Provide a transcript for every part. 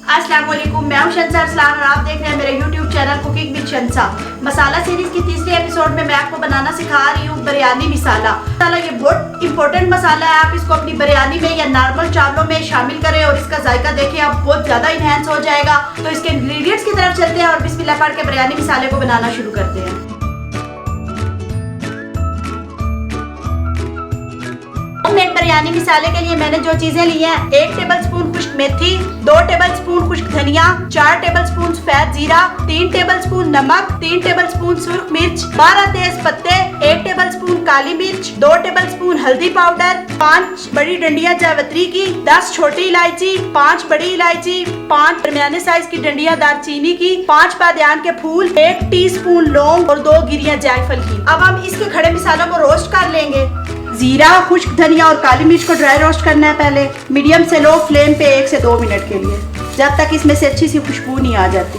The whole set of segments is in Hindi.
अस्सलाम वालेकुम, मैं हूं शंसा अरसलान और आप देख रहे हैं मेरे YouTube channel cooking with Shansa. मसाला सीरीज की तीसरी एपिसोड में मैं आपको बनाना सिखा रही हूँ बिरयानी मसाला। ये बहुत इंपॉर्टेंट मसाला है। आप इसको अपनी बिरयानी में या नॉर्मल चावलों में शामिल करें और इसका जायका देखें, आप बहुत ज्यादा इनहेंस हो जाएगा। तो इसके इंग्रेडिएंट्स की तरफ चलते हैं और बिस्मिल्लाह पढ़ के बिरयानी मसाले को बनाना शुरू करते हैं। बिरयानी मसाले के लिए मैंने जो चीजें ली हैं, 1 टेबलस्पून खुश्क मेथी, 2 टेबलस्पून खुश्क धनिया, 4 टेबलस्पून सफेद जीरा, 3 टेबलस्पून नमक, 3 टेबलस्पून सुर्ख मिर्च, 12 तेज पत्ते, 1 टेबलस्पून काली मिर्च, 2 टेबलस्पून हल्दी पाउडर, 5 बड़ी डंडियां जावित्री की, 10 छोटी इलायची, 5 बड़ी इलायची, 5 दरमियाने साइज की डंडियां दालचीनी की, 5 बादियान के फूल, 1 टीस्पून लौंग और 2 गिरियां जायफल की। अब हम इसके खड़े मसालों को रोस्ट कर लेंगे। जीरा, खुश्क धनिया और काली मिर्च को ड्राई रोस्ट करना है पहले मीडियम से लो फ्लेम पे 1 से 2 मिनट के लिए, जब तक इसमें से अच्छी सी खुशबू नहीं आ जाती।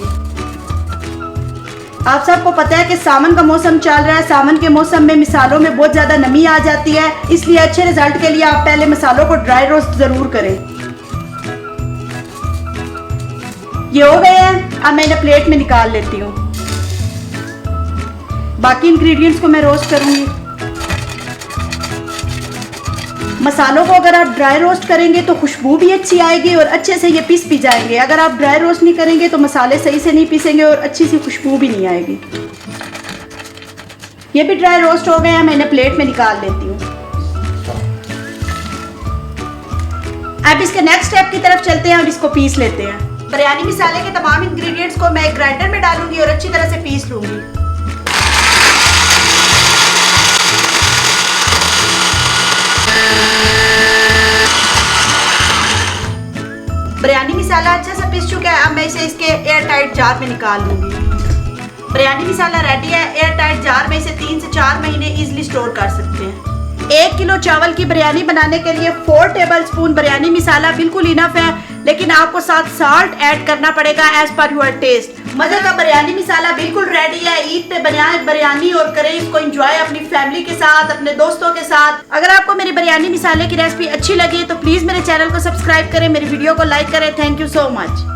आप सबको पता है कि सावन का मौसम चल रहा है। सावन के मौसम में मसालों में बहुत ज्यादा नमी आ जाती है, इसलिए अच्छे रिजल्ट के लिए आप पहले मसालों को ड्राई रोस्ट जरूर करें। ये हो गए हैं, अब मैं इन्हें प्लेट में निकाल लेती हूँ। बाकी इंग्रेडिएंट्स को मैं रोस्ट करूंगी। मसालों को अगर आप ड्राई रोस्ट करेंगे तो खुशबू भी अच्छी आएगी और अच्छे से ये पीस भी जाएंगे। अगर आप ड्राई रोस्ट नहीं करेंगे तो मसाले सही से नहीं पीसेंगे और अच्छी सी खुशबू भी नहीं आएगी। ये भी ड्राई रोस्ट हो गए हैं, मैं इन्हें प्लेट में निकाल लेती हूँ। अब इसके नेक्स्ट स्टेप की तरफ चलते हैं और इसको पीस लेते हैं। बिरयानी मसाले के तमाम इंग्रेडिएंट्स को मैं ग्राइंडर में डालूंगी और अच्छी तरह से पीस लूंगी। बिरयानी मसाला अच्छे से पिस चुका है। अब मैं इसे इसके एयर टाइट जार में निकाल लूंगी। बिरयानी मसाला रेडी है। एयर टाइट जार में इसे 3 से 4 महीने इजीली स्टोर कर सकते हैं। 1 किलो चावल की बिरयानी बनाने के लिए 4 टेबलस्पून बिरयानी मसाला बिल्कुल इनफ है, लेकिन आपको साथ साल्ट ऐड करना पड़ेगा एज पर योर टेस्ट। मजे का बिरयानी मसाला बिल्कुल रेडी है। ईद पे बनाए बिरयानी और करें इसको एंजॉय अपनी फैमिली के साथ, अपने दोस्तों के साथ। अगर आपको मेरी बिरयानी मसाले की रेसिपी अच्छी लगी तो प्लीज मेरे चैनल को सब्सक्राइब करें, मेरी वीडियो को लाइक करें। Thank you so much.